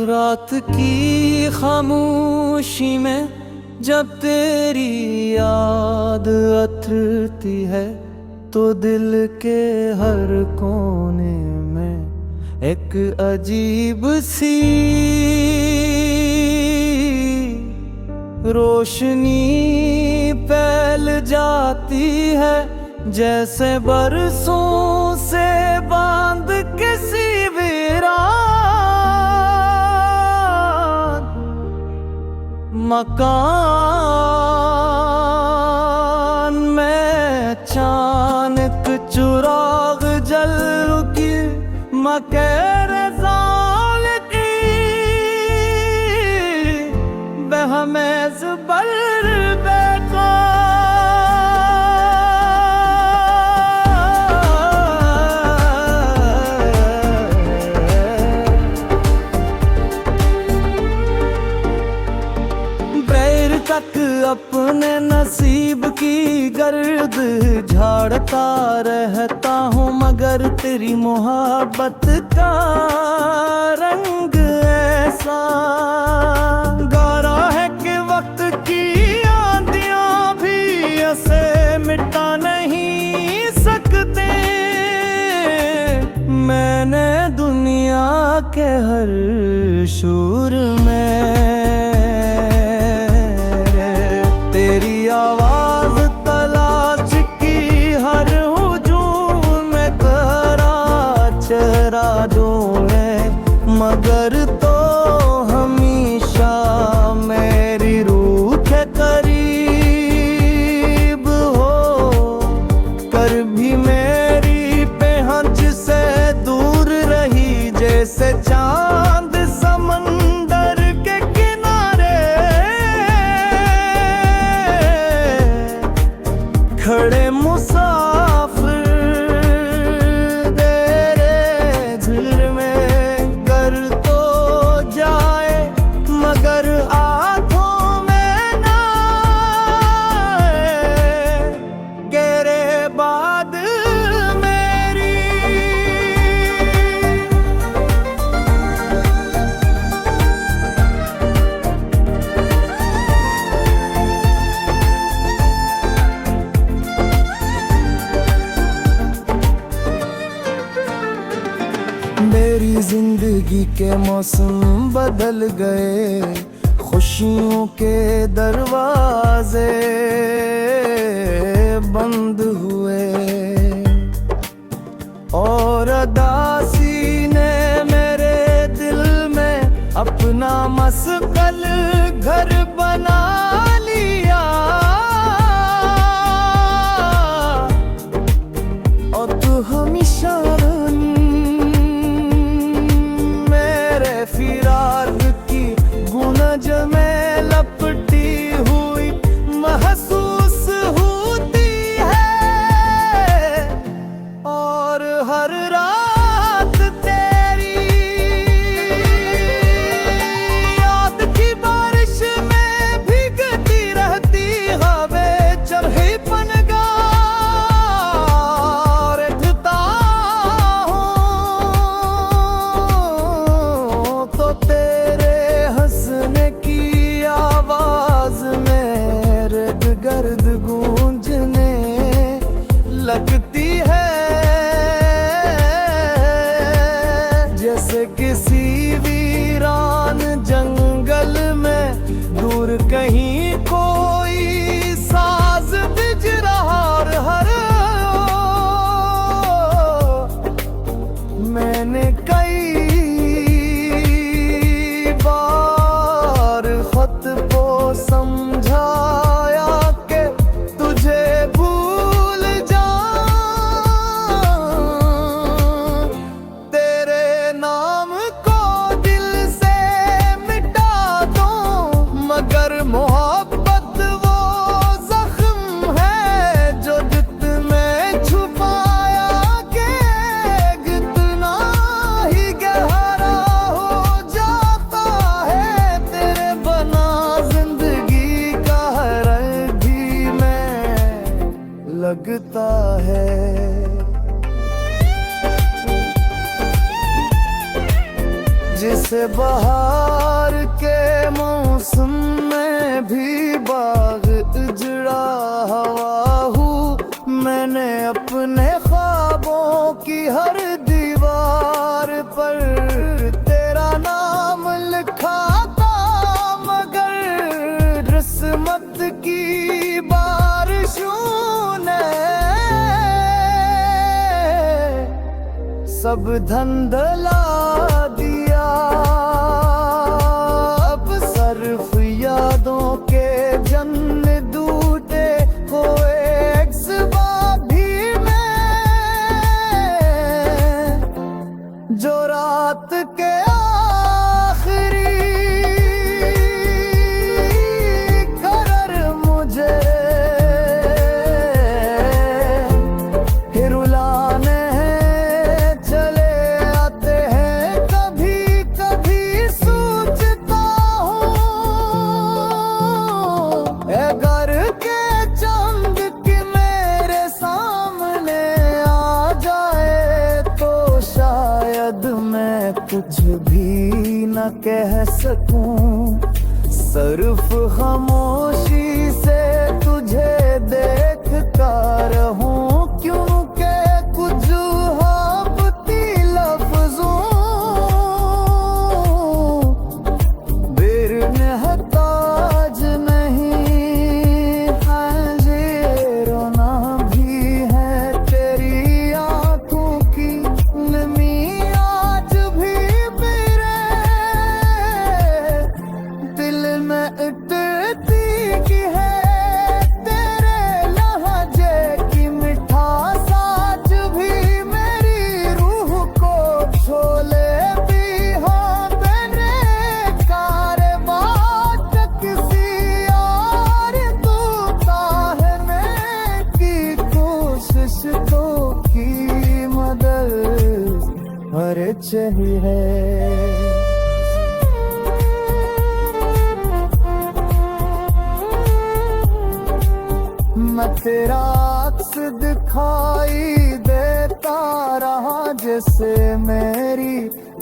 रात की खामोशी में जब तेरी याद अथरती है तो दिल के हर कोने में एक अजीब सी रोशनी फैल जाती है, जैसे बरसों से बांध किसी वीरान मकान में अचानक चुराग जल उठी मकैरज़ाल की बेहमेज़ बल तक अपने नसीब की गर्द झाड़ता रहता हूँ, मगर तेरी मोहब्बत का रंग ऐसा गाढ़ा है कि वक्त की आंधियाँ भी ऐसे मिटा नहीं सकते। मैंने दुनिया के हर शूर में तेरी आवाज तलाश की, हर हुजूम में तेरा चेहरा जो है, मगर तो हमेशा मेरी रूह के करीब हो कर भी मेरी पहुंच से दूर रही, जैसे चांद समंदर के किनारे खड़े मुसाफिर तेरे दिल में कर तो जाए, मगर आँखों में ना आए तेरे बाद मेरी। मेरी जिंदगी के मौसम बदल गए, खुशियों के दरवाजे बंद हुए और उदासी ने मेरे दिल में अपना मस्कल घर बना लिया, और तू हमेशा फिराक की गुंज में लपटी हुई महसूस होती है, और हर रात तेरी याद की बारिश में भीगती रहती हवे चढ़ी पनगार उठता तो तेरे हंसने की आवाज में गर्द गूंजने लगती है, जैसे किसी वीरान जंगल में दूर कहीं कोई साज बज रहा। हर मैंने कई समझाया कि तुझे भूल जाऊं, तेरे नाम को दिल से मिटा दूं, मगर मोहब्बत वो जख्म है जो दिल में छुपाया के कितना जैसे बहार के मौसम में भी बाग उजड़ा हवा हूँ। मैंने अपने ख्वाबों की हर दीवार पर तेरा नाम लिखा था, मगर किस्मत की बारिशों ने सब धंधला दिया। अब सर्फ यादों के जन्म दूटे हुए एक्सबा भी मैं, जो रात के आखिरी करर मुझे रुलाने चले आते हैं। कभी कभी सोचता हूँ ए घर के चांद की मेरे सामने आ जाए तो शायद मैं कुछ भी न कह सकूं, सिर्फ खामोशी से तुझे देखता रहूं। क्योंकि कुछ हाबती लफ्जों बेरहताज नहीं है, ये रोना भी है तेरी आंखों की नमी आज भी मेरे दिल में उतरती की है। तेरे लहजे की मिठास आज भी मेरी रूह को छोले भी हाँ मेरे कारवां किसी और तू ताहने की कोशिश तो की मदद हर चाहिए। मैं तेरा अक्स दिखाई देता रहा, जैसे मेरी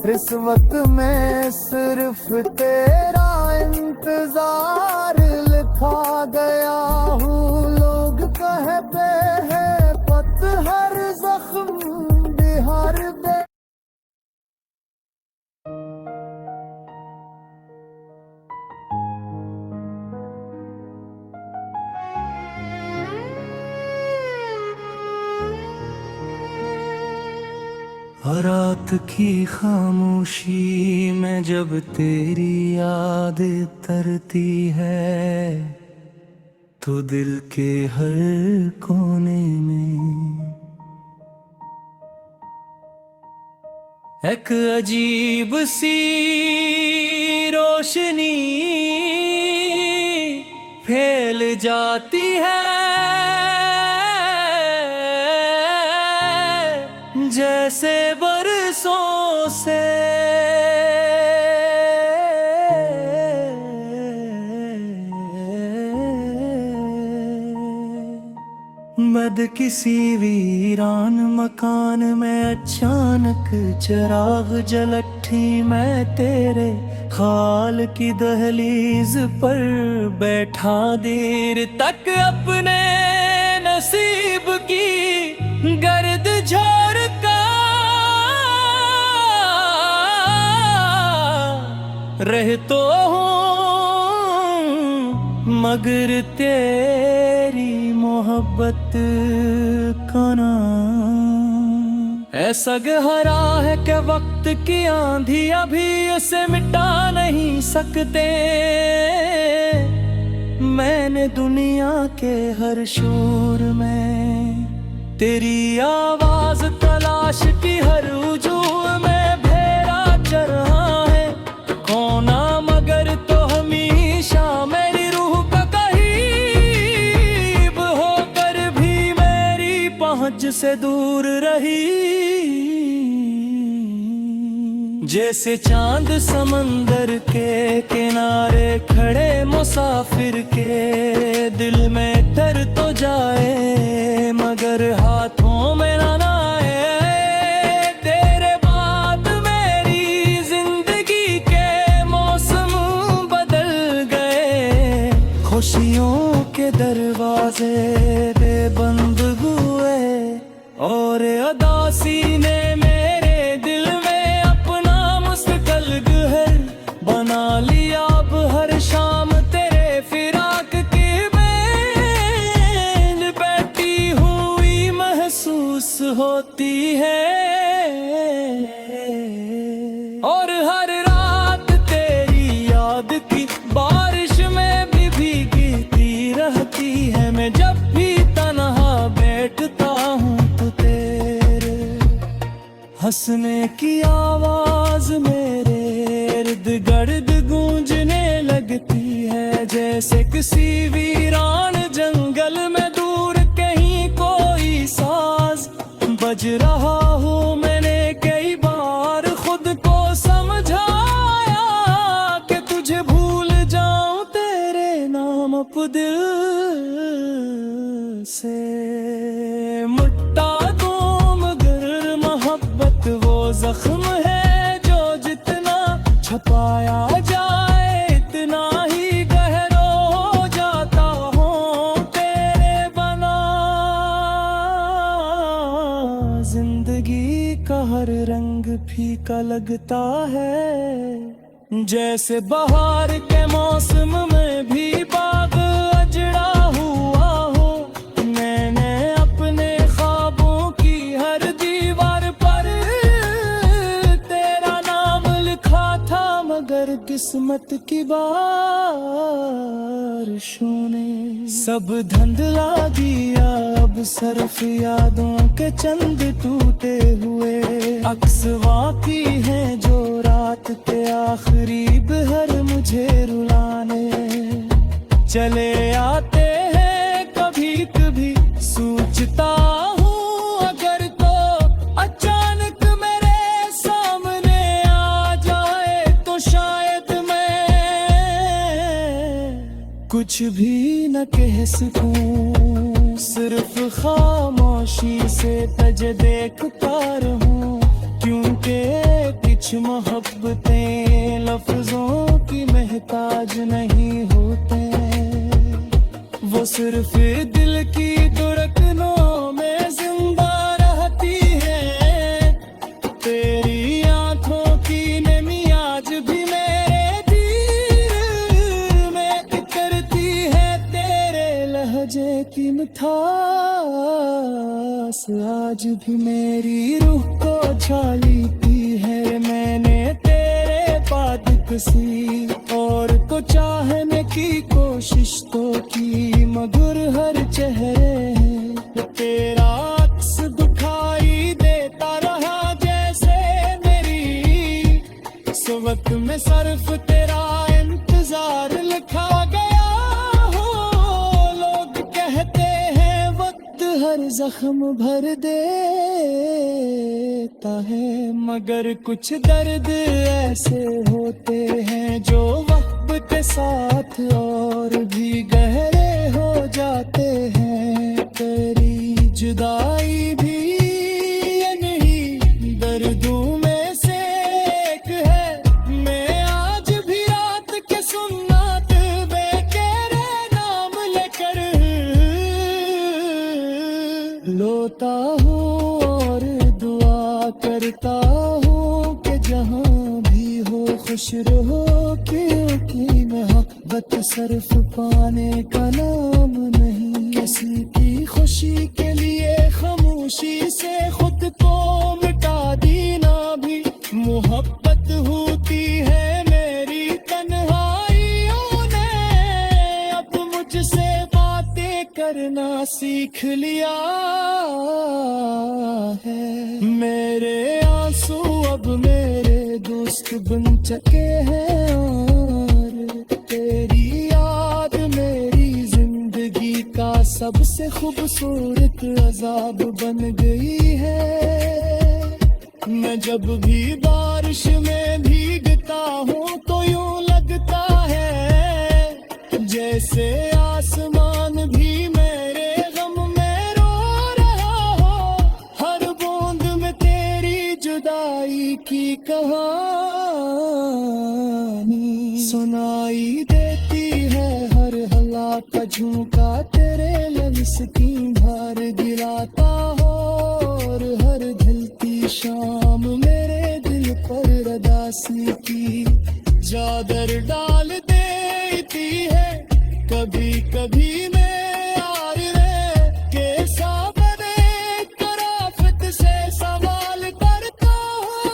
रिश्वत में सिर्फ तेरा इंतजार लिखा गया हूँ। लोग कहते हैं पत्थर जख्म बिहार दे। रात की खामोशी में जब तेरी याद तरती है, तो दिल के हर कोने में एक अजीब सी रोशनी फैल जाती है, जैसे बरसों से बद किसी वीरान मकान में अचानक चिराग जल उठी। मैं तेरे ख्याल की दहलीज पर बैठा देर तक, अपने नसीब की गर्द झोरता रह तो हूँ, मगर तेरी मोहब्बत का नाम ऐसा गहरा है कि वक्त की आंधी अभी उसे मिटा नहीं सकते। मैंने दुनिया के हर शोर में तेरी आवाज तलाश की, हर उजूम में भेड़ा चर रहा है खोना, मगर तो हमेशा मेरी रूह का करीब होकर भी मेरी पहुंच से दूर रही। जैसे चांद समंदर के किनारे खड़े मुसाफिर के दिल में तर तो जाए, मगर हाथों में ना आए। तेरे बाद मेरी जिंदगी हंसने की आवाज मेरे इर्द गिर्द गूंजने लगती है, जैसे किसी वीरान जंगल में दूर कहीं कोई साज बज रहा हूँ। मैंने कई बार खुद को समझाया कि तुझे भूल जाऊं तेरे नाम अप दिल से मुट्टा दूं, मगर मोहब्बत वो जख्म है जो जितना छपाया जाए इतना ही गहरा हो जाता हूँ तेरे बना। जिंदगी का हर रंग फीका लगता है, जैसे बहार के मौसम में भी बाग अजड़ा हुआ हो। मैंने अपने ख्वाबों की हर दीवार पर तेरा नाम लिखा था, मगर किस्मत की बारिशों ने सब धुंधला दिया। अब सिर्फ यादों के चंद टूटे हुए अक्स बाकी हैं, जो रात के आखिरी बहर मुझे रुलाने चले आते हैं। कभी कभी सोचता हूँ अगर तो अचानक मेरे सामने आ जाए तो शायद मैं कुछ भी न कह सकूं, सिर्फ खामोशी से तुझे देखता रहूं। क्योंकि कुछ मोहब्बतें लफ्जों की महताज नहीं होते, वो सिर्फ दिल की धड़कनों में जिंदा रहती है। तेरी आंखों की नमी आज भी मेरे दिल में उतरती है, तेरे लहजे की मिठास आज भी मेरी रूह को छालीती है। मैंने तेरे बाद किसी और को चाहने की कोशिश तो की, मगर हर चेहरे तेरा अक्स दिखाई देता रहा। जैसे मेरी इस वक्त में सिर्फ तेरा इंतजार लिखा गया हो। लोग कहते हैं वक्त हर जख्म भर देता है, मगर कुछ दर्द ऐसे होते हैं जो वक्त के साथ और भी गहरे हो जाते हैं। तेरी जुदाई भी नहीं दर्दों में से एक है। मैं आज भी रात के सुन्नत बेकेरे नाम लेकर लोता हूँ और दुआ करता हूँ कि जहाँ भी हो खुश रहो। क्योंकि मोहब्बत सिर्फ पाने का नाम नहीं, किसी की खुशी के लिए खामोशी से खुद को मिटा देना भी मोहब्बत होती है। मेरी तन्हाइयों ने अब मुझसे बातें करना सीख लिया है। मेरे आंसू अब मेरे दोस्त बन चुके हैं, और तेरी याद मेरी जिंदगी का सबसे खूबसूरत अजाब बन गई है। मैं जब भी बारिश में भीगता हूँ तो यूं लगता है जैसे आसमान भी मेरे गम में रो रहा हो। हर बूंद में तेरी जुदाई की कहानी सुनाई देती है। हर हला का झोंका तेरे लफ्ज की भार गिराता हो, और हर ढलती शाम मेरे दिल पर उदासी की चादर डाल देती है। कभी कभी मैं यार रे के सामने कराफत से सवाल करता हूँ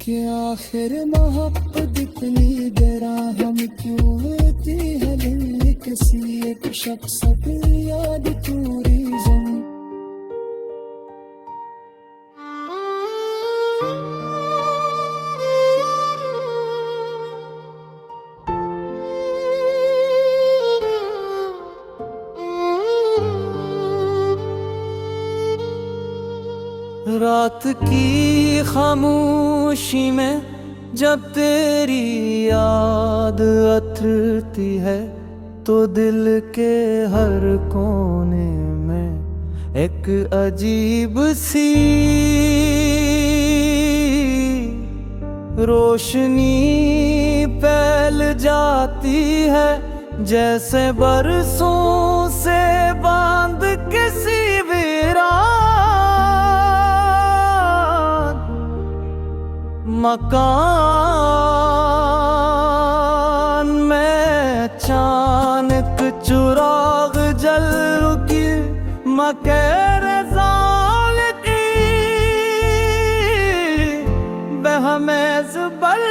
कि आखिर मोहब्बत इतनी गहरा हम क्यों होती है। दिल किसी एक शख्स की याद पूरी जिंदगी रात की खामोशी में जब तेरी याद अथरती है, तो दिल के हर कोने में एक अजीब सी रोशनी फैल जाती है, जैसे बरसों से बांध किसी वीरान मकान में अचानक चिराग जल उठी, मकर ज़ाल की बेहमेज़ बल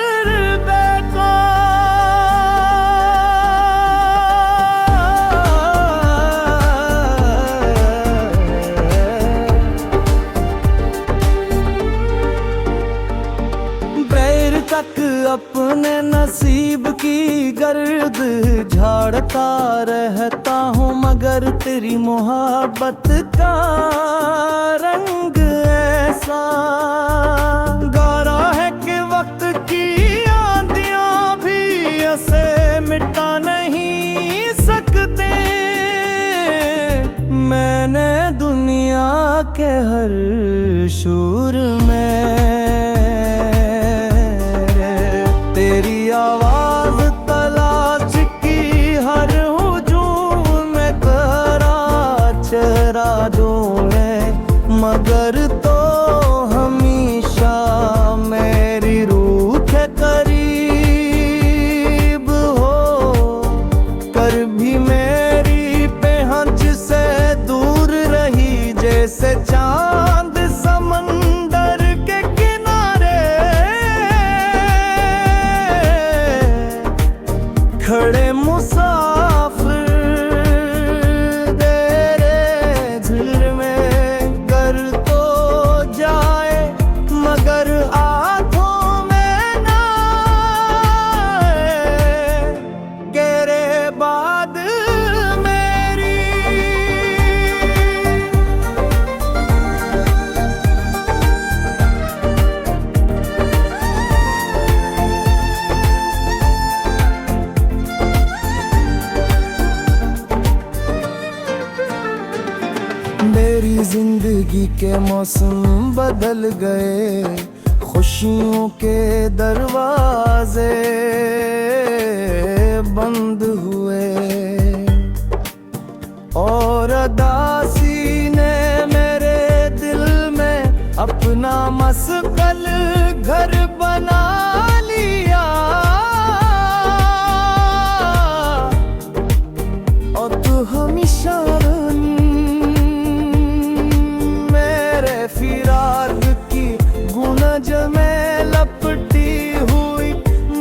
तक अपने नसीब की गर्द झाड़ता रहता हूँ, मगर तेरी मोहब्बत का रंग ऐसा गाढ़ा है कि वक्त की आंधियाँ भी ऐसे मिटा नहीं सकते। मैंने दुनिया के हर शूर में तेरी आवाज तलाश की, हर हुजूम में तेरा चेहरा जो है, मगर तो हमेशा मेरी रूह के करीब हो कर भी मेरी पहुंच से दूर रही, जैसे चांद समंदर के किनारे खड़े मुसाफिर तेरे दिल में गर तो जाए, मगर आँखों में ना आए तेरे बाद मेरी। मेरी जिंदगी के मौसम बदल गए, खुशियों के दरवाजे बंद हुए और उदासी ने मेरे दिल में अपना मस्कल घर बना लिया, और तू हमेशा फिराक की गुंज में लपटी हुई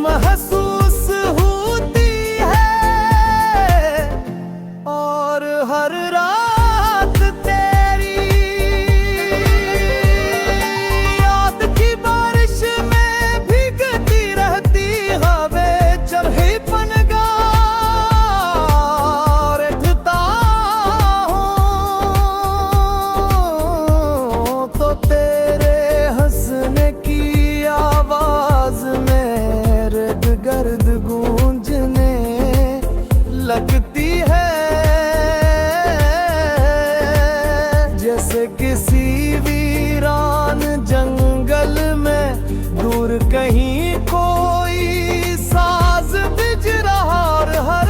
महसूस होती है, और हर रात तेरी याद की बारिश में भीगती रहती हवे चढ़ी पनगार उठता तो तेरे हंसने की आवाज में इर्द गिर्द गूंजने लगती है, जैसे किसी वीरान जंगल में दूर कहीं कोई साज बज रहा। हर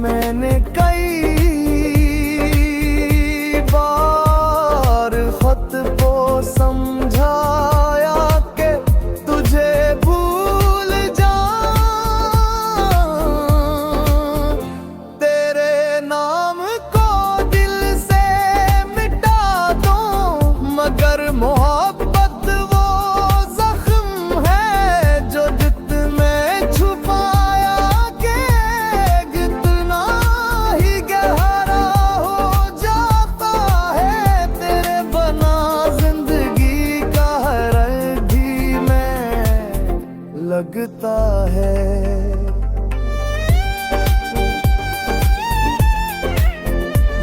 मैंने कई समझाया कि तुझे भूल जाऊं, तेरे नाम को दिल से मिटा दूं, मगर मोहब्बत वो जख्म है जो दिल में छुपाया के कितना ही गहरा हो जाता है, तेरे बना लगता है।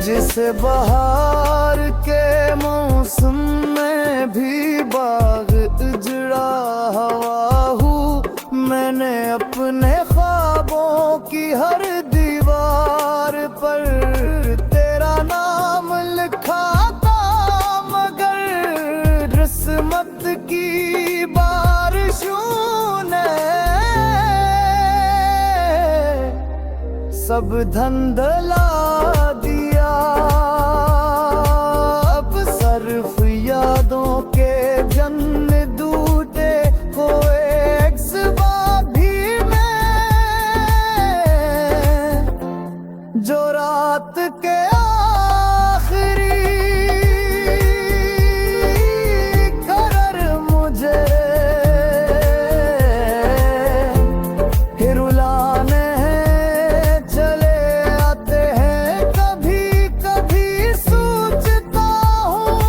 जिसे बहार के मौसम में भी बाग उजड़ा हवा हूँ। मैंने अपने ख्वाबों की हर दीवार पर तेरा नाम लिखा था, मगर किस्मत की बारिशों ने सब धंधला दिया। अब सर्फ यादों के जन्ने दूटे कोई एक्सबा भी मैं, जो रात के आखिरी करर मुझे रुलाने चले आते हैं। कभी कभी सोचता हूँ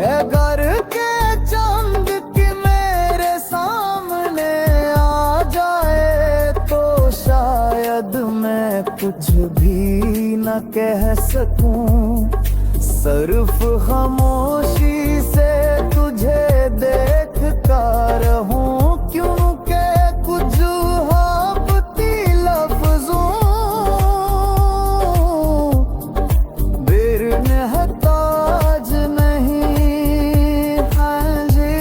ए घर के चांद की मेरे सामने आ जाए तो शायद मैं कुछ भी न कह सकूं, सिर्फ खामोशी से तुझे देख कर रहूं। क्योंकि कुछ हाबती लफ्जों बेरनहताज नहीं है, ये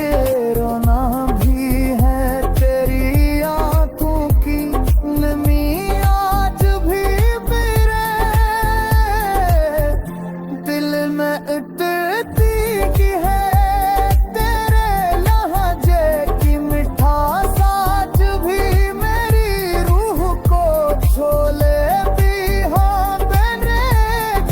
रोना भी है तेरी आंखों की नमी आज भी मेरे दिल में उतरती की है। तेरे लहजे की मिठास आज भी मेरी रूह को छोले भी हाँ मैंने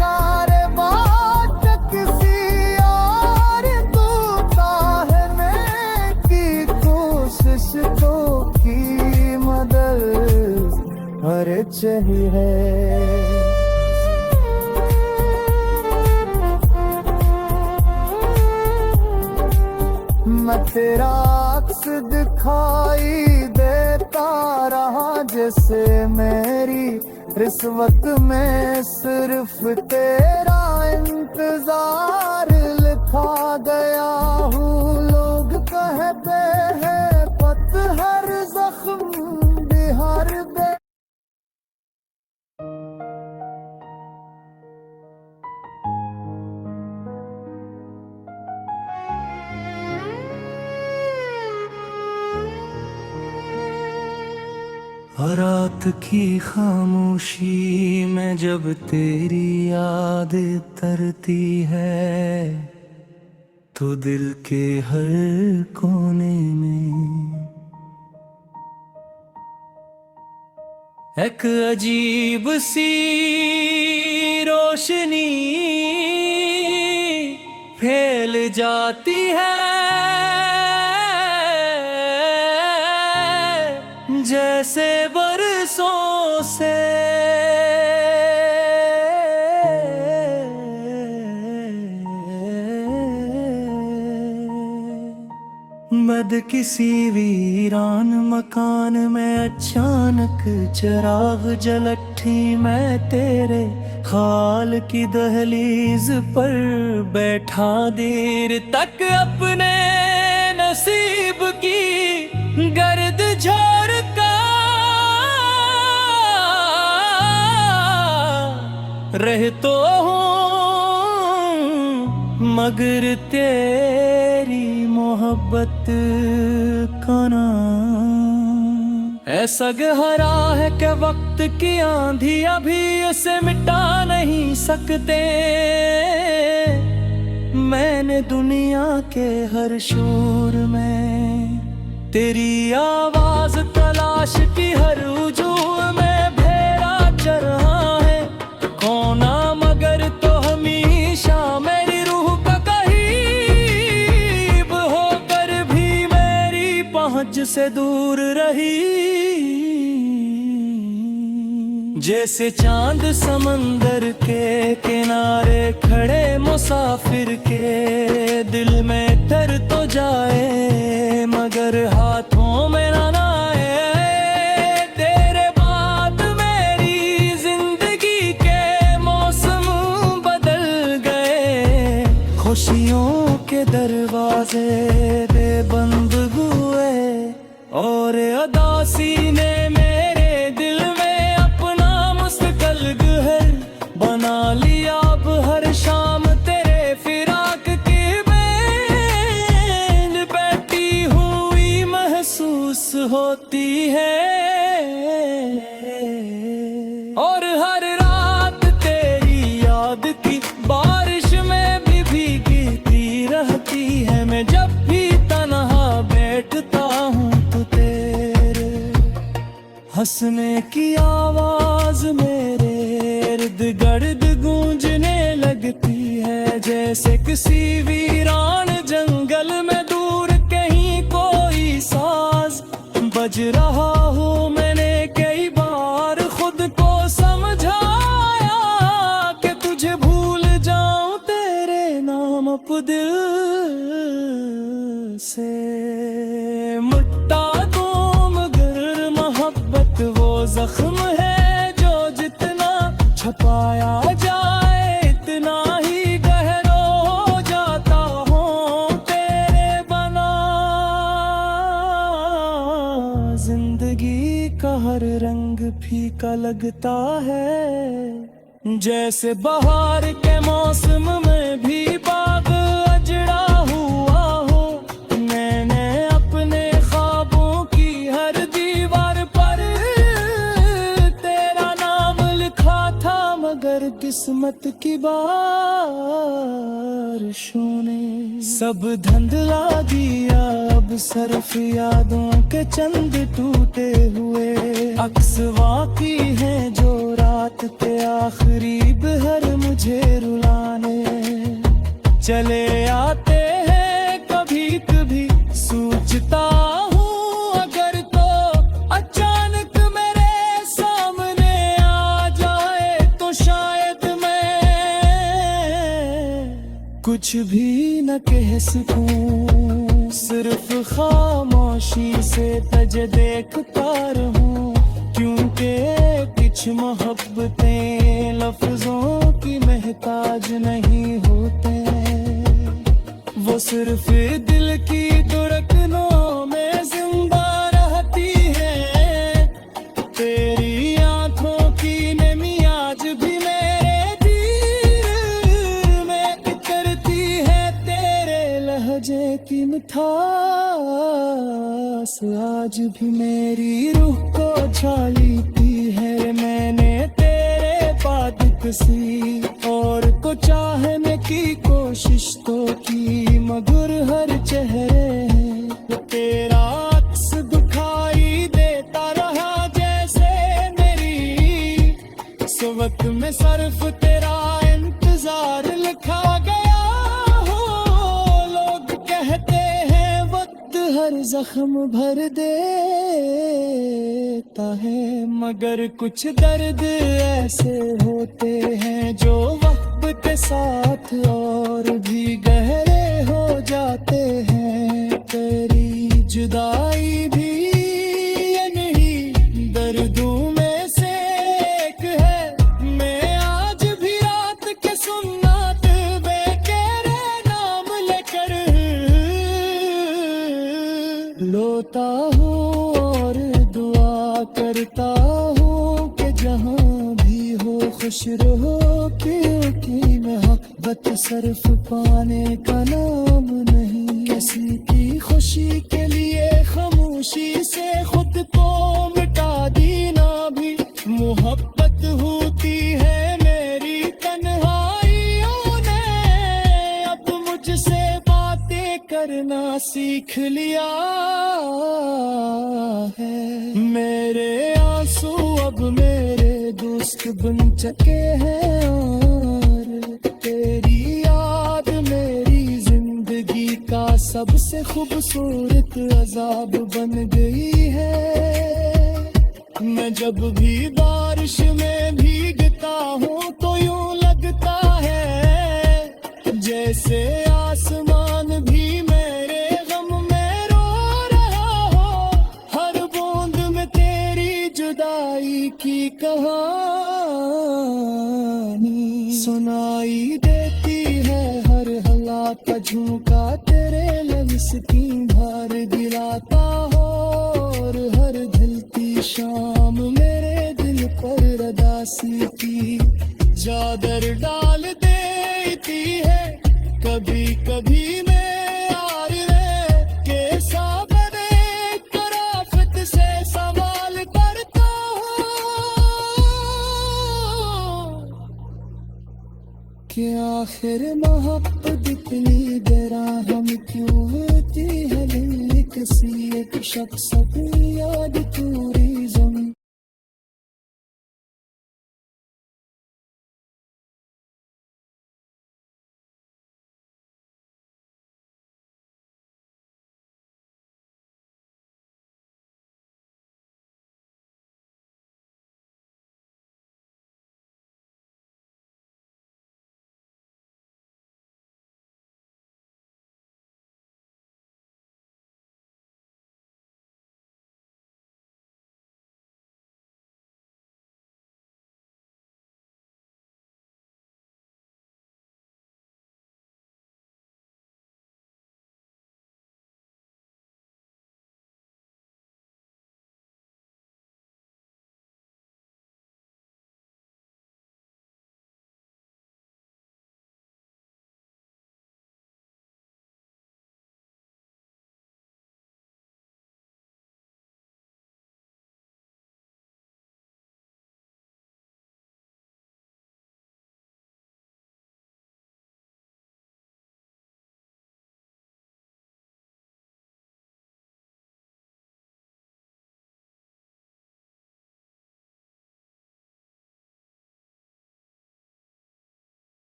कारवां किसी और दूता है मैं की कोशिश तो की मदद हर चाहिए। मैं तेरा अक्स दिखाई देता रहा जैसे मेरी रिश्वत में सिर्फ तेरा इंतजार लिखा गया हूँ। लोग कहते हैं पत्थर जख्म बिहार बे रात की खामोशी में जब तेरी याद तरती है तो दिल के हर कोने में एक अजीब सी रोशनी फैल जाती है, जैसे बरसों से बद किसी वीरान मकान में अचानक चिराग जल उठी। मैं तेरे ख्याल की दहलीज पर बैठा देर तक अपने नसीब की गर्द झोरता रह तो हूँ, मगर तेरी मोहब्बत का नाम ऐसा गहरा है कि वक्त की आंधी अभी उसे मिटा नहीं सकते। मैंने दुनिया के हर शोर में तेरी आवाज तलाश की, हर उजूम में भेरा चल रहा है कोना, मगर तो हमेशा मेरी रूह का करीब होकर भी मेरी पहुंच से दूर रही। जैसे चांद समंदर के किनारे खड़े मुसाफिर के दिल में तर तो जाए मगर हाथों में ना आए। तेरे बाद मेरी जिंदगी के दरवाजे दे बंद हुए और अदासी ने मेरे दिल में अपना मुस्तकिल घर बना लिया। अब हर शाम तेरे फिराक की बेंज बैठी हुई महसूस होती है और हर रात तेरी याद की बारिश में भी भीगती रहती है। मैं जब भी तन्हा बैठता हूँ तो तेरे हंसने की आवाज मेरे इर्द गिर्द गूंजने लगती है, जैसे किसी वीरान जंगल में दूर कहीं कोई साज बज रहा हो। मैंने कई बार खुद को समझाया कि तुझे भूल जाऊं तेरे नाम अप दिल से मिटा दूं, मगर मोहब्बत वो जख्म है जो जितना छपाया जाए इतना ही गहरा हो जाता हूँ तेरे बना। जिंदगी का हर रंग फीका लगता है, जैसे बहार के मौसम में भी बाग अजड़ा हुआ हो। मैंने अपने ख्वाबों की हर दीवार पर तेरा नाम लिखा था, मगर किस्मत की बारिशों ने सब धुंधला दिया। अब सिर्फ यादों के चंद टूटे हुए अक्स बाकी हैं जो रात के आखिरी बहर मुझे रुलाने चले आते हैं। कभी कभी सोचता हूँ अगर तो अचानक मेरे सामने आ जाए तो शायद मैं कुछ भी न कह सकूं, सिर्फ खामोशी से तुझे देखता रहूं। क्योंकि कुछ मोहब्बतें लफ्जों की महताज नहीं होते, वो सिर्फ दिल की धड़कनों में जिंदा रहती है। तेरी आंखों की नमी आज भी मेरे दिल में उतरती है, तेरे लहजे की मिठास आज भी मेरी रूह को छालीती है। मैंने तेरे बाद किसी और को चाहने की कोशिश तो की, मगर हर चेहरे है तेरा अक्स दिखाई देता रहा। जैसे मेरी इस वक्त में सिर्फ तेरा इंतजार लिखा गया हो। लोग कहते हैं वक्त हर जख्म भर देता है, मगर कुछ दर्द ऐसे होते हैं जो वक्त के साथ और भी गहरे हो जाते हैं। तेरी जुदाई भी ये नहीं दर्दों में से एक है। मैं आज भी रात के सुन्नत बेतेरे नाम लेकर लोता हूँ और दुआ करता हूँ कि जहाँ भी हो खुश रहो। क्योंकि मोहब्बत सिर्फ पाने का नाम नहीं, किसी की खुशी के लिए खामोशी से खुद को मिटा देना भी मोहब्बत होती है। मेरी तन्हाइयों ने अब मुझसे बातें करना सीख लिया है। मेरे आंसू अब मेरे दोस्त बन चुके हैं और तेरी याद मेरी जिंदगी का सबसे खूबसूरत अजाब बन गई है। मैं जब भी बारिश में भीगता हूँ तो यूं लगता है जैसे आसमान भी मेरे गम में रो रहा हो। हर बूंद में तेरी जुदाई की कहानी सुनाई देती है, हर हालात का झोंका तेरे इसकी भार दिलाता हो, और हर ढलती शाम मेरे दिल पर उदासी की चादर डाल देती है। कभी कभी मैं यार रे के सामने कराफत से सवाल करता हूँ कि आखिर मोहब्बत इतनी गहरा हम क्यों होती है। दिल किसी एक शख्स की याद पूरी